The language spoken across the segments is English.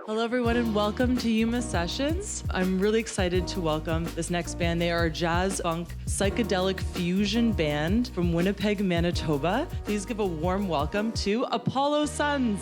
Hello, everyone, and welcome to Uma Sessions. I'm really excited to welcome this next band. They are a jazz funk psychedelic fusion band from Winnipeg, Manitoba. Please give a warm welcome to Apollo Sons.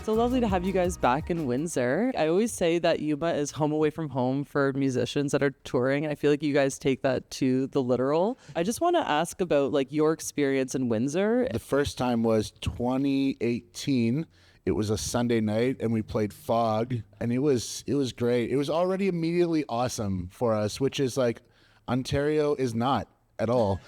So lovely to have you guys back in Windsor. I always say that Uma is home away from home for musicians that are touring. I feel like you guys take that to the literal. I just want to ask about like your experience in Windsor. The first time was 2018. It was a Sunday night and we played Fog and it was great. It was already immediately awesome for us, which is like Ontario is not at all.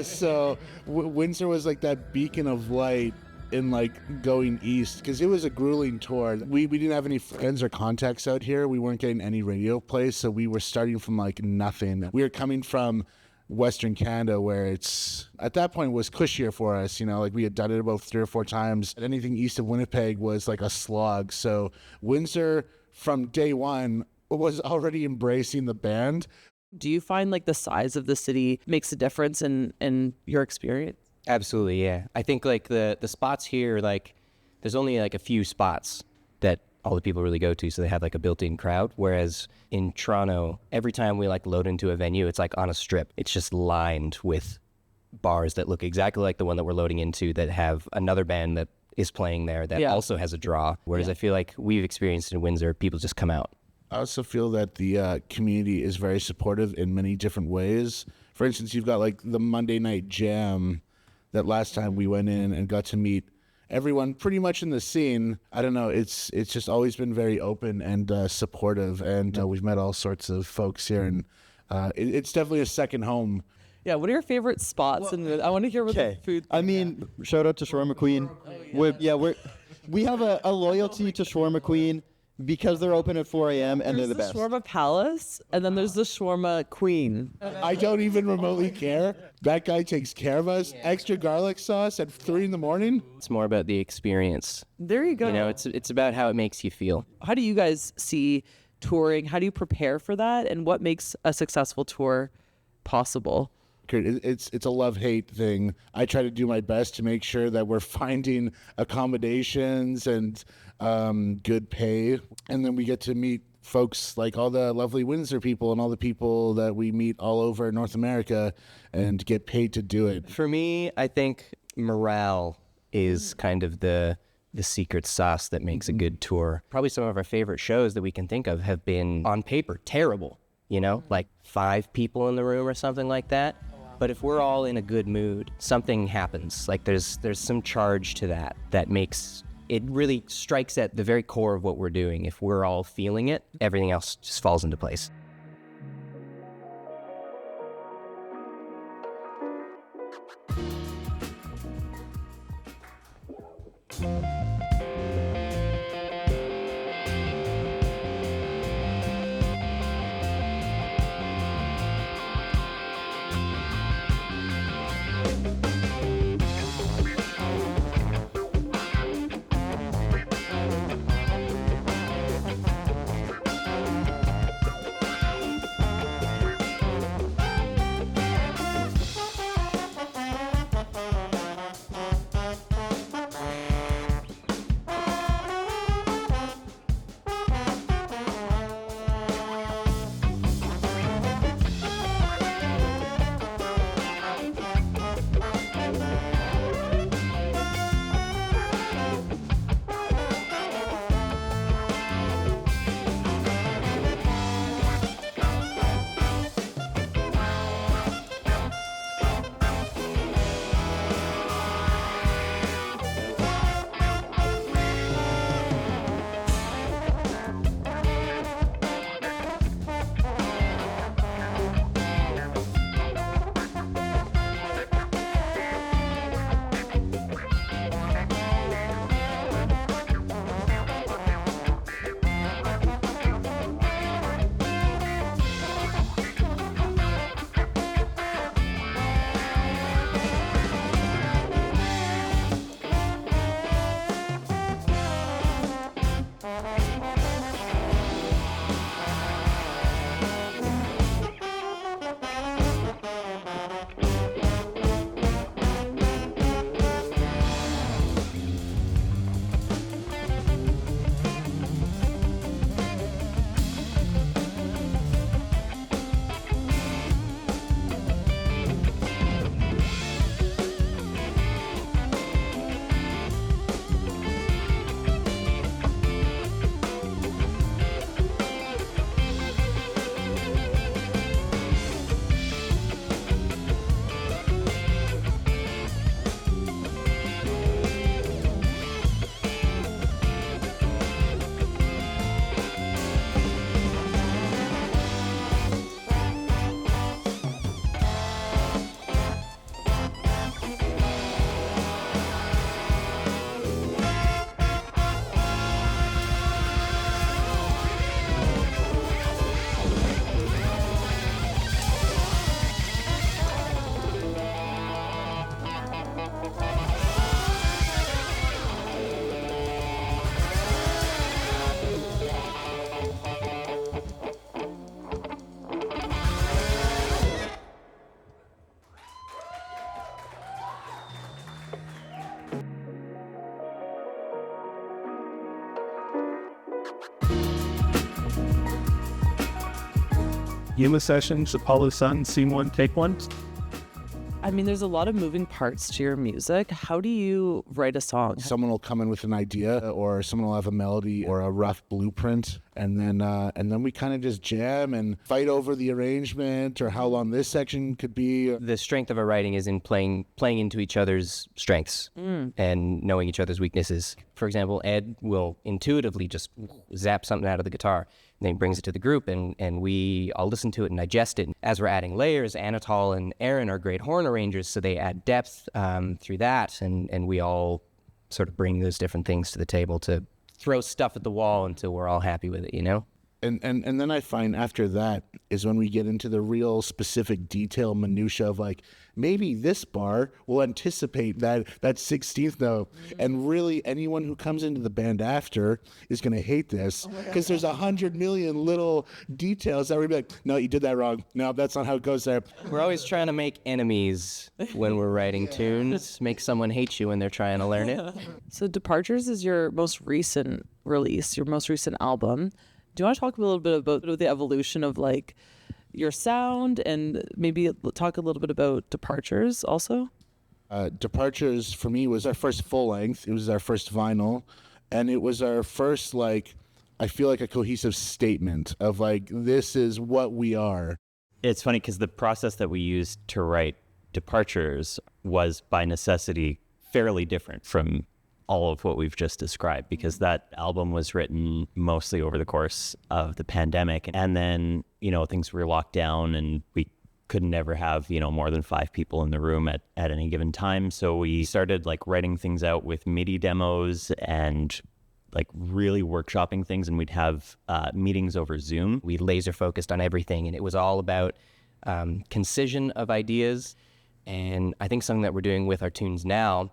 So Windsor was like that beacon of light in like going east, because it was a grueling tour. We didn't have any friends or contacts out here. We weren't getting any radio plays, so we were starting from like nothing. We were coming from Western Canada, where it's at that point was cushier for us, you know, like we had done it about 3 or 4 times. Anything east of Winnipeg was like a slog. So Windsor from day one was already embracing the band. Do you find like the size of the city makes a difference in your experience? Absolutely, yeah. I think like the spots here, like there's only like a few spots that all the people really go to, so they have like a built-in crowd. Whereas in Toronto, every time we like load into a venue, it's like on a strip. It's just lined with bars that look exactly like the one that we're loading into, that have another band that is playing there that also has a draw. Whereas I feel like we've experienced in Windsor, people just come out. I also feel that the community is very supportive in many different ways. For instance, you've got like the Monday night jam that last time we went in and got to meet everyone pretty much in the scene. I don't know, it's just always been very open and supportive, and we've met all sorts of folks here, and it's definitely a second home. Yeah, what are your favorite spots? And I want to hear what the food. I mean, shout out to Shawarma Queen. We have a loyalty to Shawarma Queen because they're open at 4 a.m. and they're the best. There's the Shawarma Palace, and then there's the Shawarma Queen. I don't even remotely care. That guy takes care of us. Extra garlic sauce at 3 a.m. It's more about the experience. There you go. You know, it's about how it makes you feel. How do you guys see touring? How do you prepare for that? And what makes a successful tour possible? It's a love-hate thing. I try to do my best to make sure that we're finding accommodations and good pay. And then we get to meet folks like all the lovely Windsor people and all the people that we meet all over North America and get paid to do it. For me, I think morale is kind of the secret sauce that makes a good tour. Probably some of our favorite shows that we can think of have been, on paper, terrible. You know, like 5 people in the room or something like that. But if we're all in a good mood, something happens. Like there's some charge to that makes it really strikes at the very core of what we're doing. If we're all feeling it, everything else just falls into place. Yuma sessions, Apollo Sun, Scene 1, Take 1. I mean, there's a lot of moving parts to your music. How do you write a song? Someone will come in with an idea, or someone will have a melody or a rough blueprint, and then we kind of just jam and fight over the arrangement or how long this section could be. The strength of our writing is in playing into each other's strengths and knowing each other's weaknesses. For example, Ed will intuitively just zap something out of the guitar, and then he brings it to the group, and we all listen to it and digest it. As we're adding layers, Anatol and Aaron are great horn arrangers, so they add depth through that, and we all sort of bring those different things to the table to throw stuff at the wall until we're all happy with it, you know? And then I find after that is when we get into the real specific detail minutia of like, maybe this bar will anticipate that 16th note. And really anyone who comes into the band after is going to hate this because there's 100 million little details that we're like, no, you did that wrong. No, that's not how it goes there. We're always trying to make enemies when we're writing tunes, make someone hate you when they're trying to learn it. So Departures is your most recent release, your most recent album. Do you want to talk a little bit about the evolution of like your sound and maybe talk a little bit about Departures also? Departures for me was our first full length. It was our first vinyl, and it was our first, like, I feel like a cohesive statement of like, this is what we are. It's funny because the process that we used to write Departures was by necessity fairly different from all of what we've just described, because that album was written mostly over the course of the pandemic. And then, things were locked down and we could never have, more than 5 people in the room at any given time. So we started like writing things out with MIDI demos and like really workshopping things, and we'd have meetings over Zoom. We laser focused on everything, and it was all about concision of ideas. And I think something that we're doing with our tunes now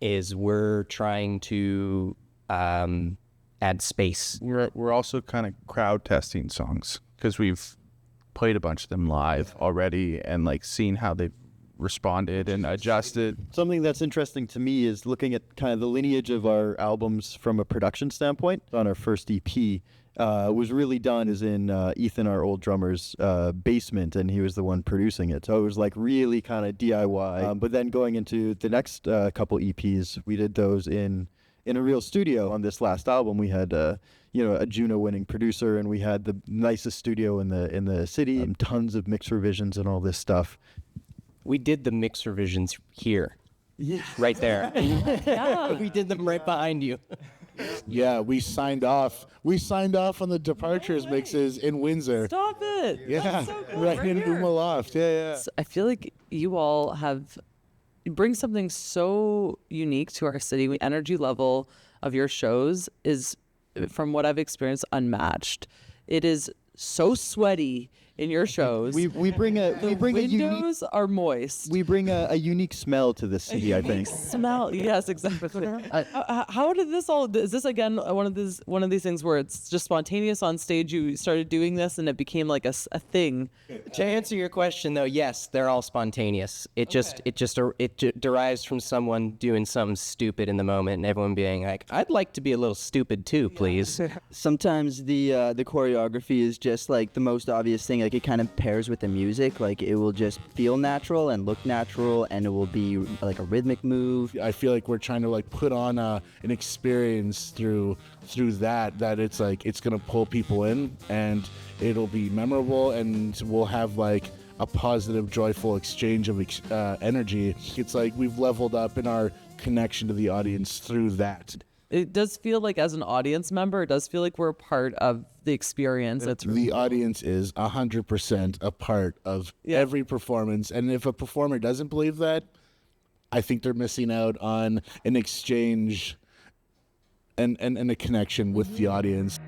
is we're trying to add space. We're also kind of crowd testing songs because we've played a bunch of them live already and like seen how they've responded and adjusted. Something that's interesting to me is looking at kind of the lineage of our albums from a production standpoint. On our first EP, was really done is in Ethan, our old drummer's basement, and he was the one producing it. So it was like really kind of DIY. But then going into the next couple EPs, we did those in a real studio. On this last album, we had a Juno-winning producer, and we had the nicest studio in the city, tons of mix revisions and all this stuff. We did the mix revisions here. Yeah. Right there. Yeah. We did them right behind you. Yeah, we signed off on the Departures mixes in Windsor. Stop it. Yeah, That's so cool. right in here. Uma Loft. Yeah. So I feel like you all you bring something so unique to our city. The energy level of your shows is, from what I've experienced, unmatched. It is so sweaty in your shows. We bring a windows are moist. We bring a unique smell to the city, I think. Smell, yes, exactly. How did this all? Is this again one of these things where it's just spontaneous on stage? You started doing this and it became like a thing. To answer your question, though, yes, they're all spontaneous. It derives from someone doing something stupid in the moment, and everyone being like, "I'd like to be a little stupid too, please." Sometimes the choreography is just like the most obvious thing. Like it kind of pairs with the music. Like it will just feel natural and look natural, and it will be like a rhythmic move. I feel like we're trying to like put on an experience through that it's like it's gonna pull people in, and it'll be memorable, and we'll have like a positive, joyful exchange of energy. It's like we've leveled up in our connection to the audience through that. It does feel like, as an audience member, it does feel like we're a part of the experience. The audience is 100% a part of every performance, and if a performer doesn't believe that, I think they're missing out on an exchange and a connection with the audience.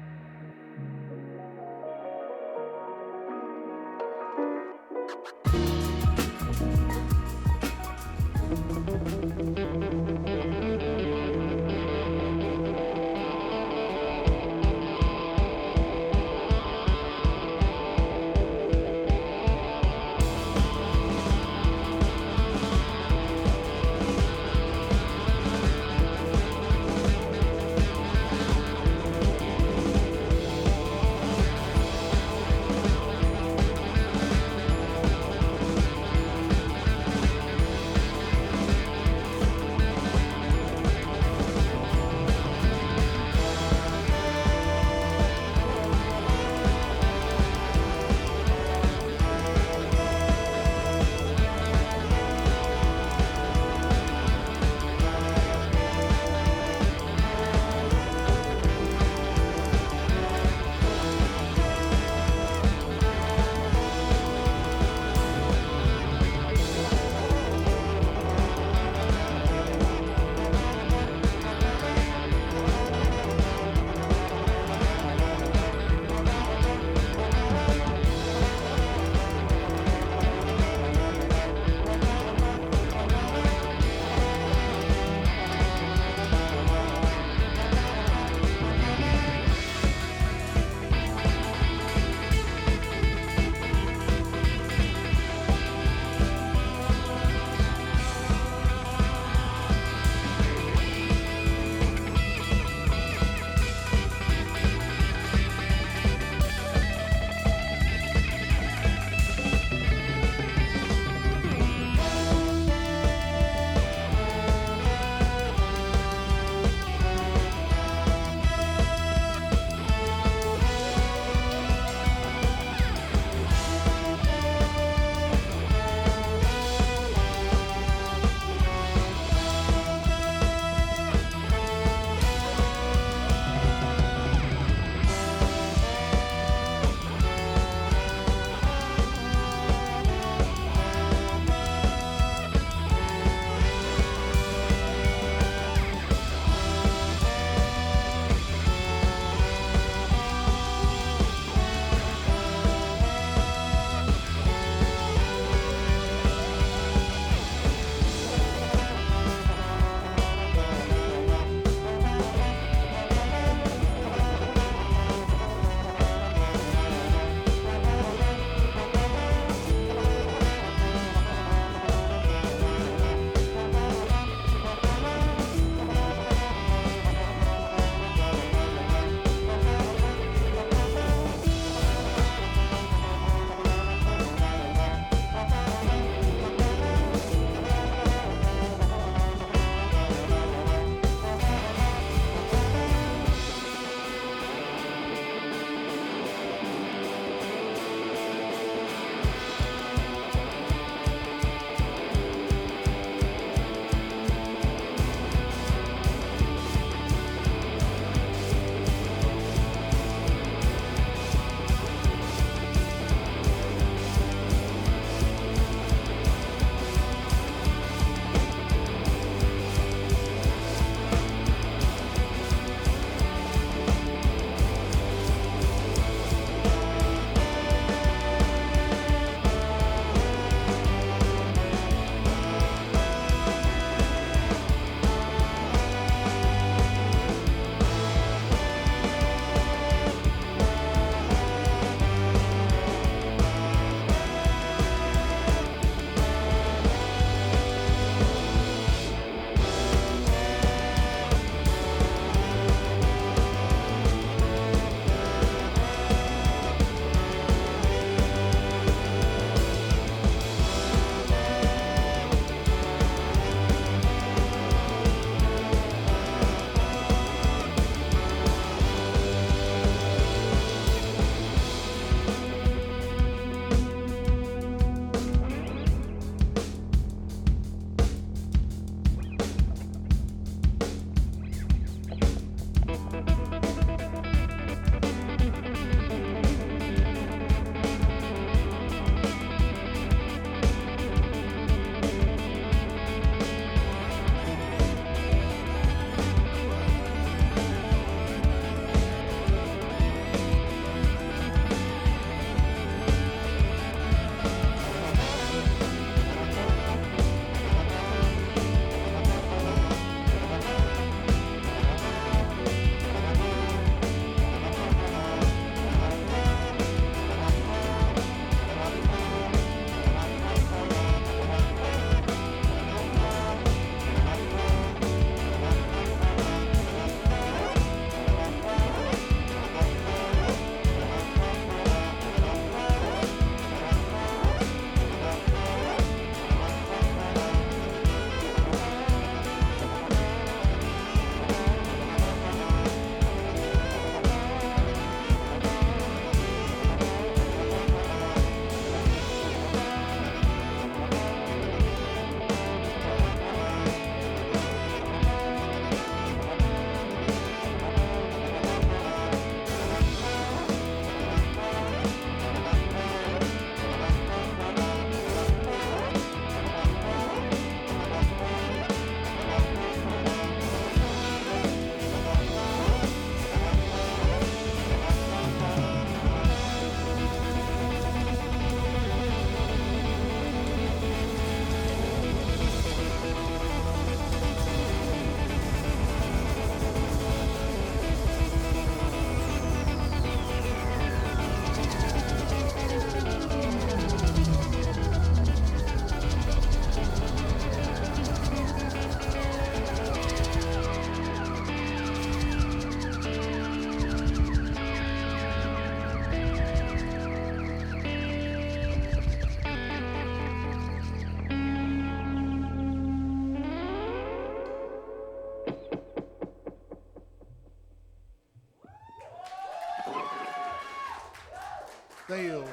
Thank you.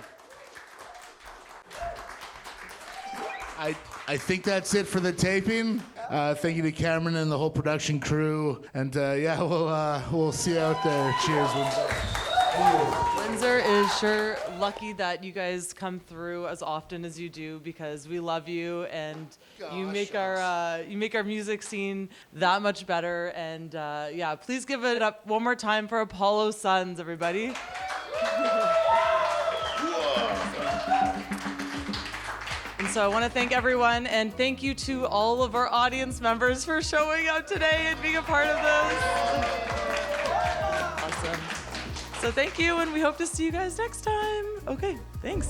I think that's it for the taping. Thank you to Kamryn and the whole production crew. And we'll see you out there. Cheers, Windsor. Windsor is sure lucky that you guys come through as often as you do because we love you and you make our music scene that much better. And please give it up one more time for Apollo Suns, everybody. And so I want to thank everyone and thank you to all of our audience members for showing up today and being a part of this. Awesome. So thank you, and we hope to see you guys next time. Okay, thanks.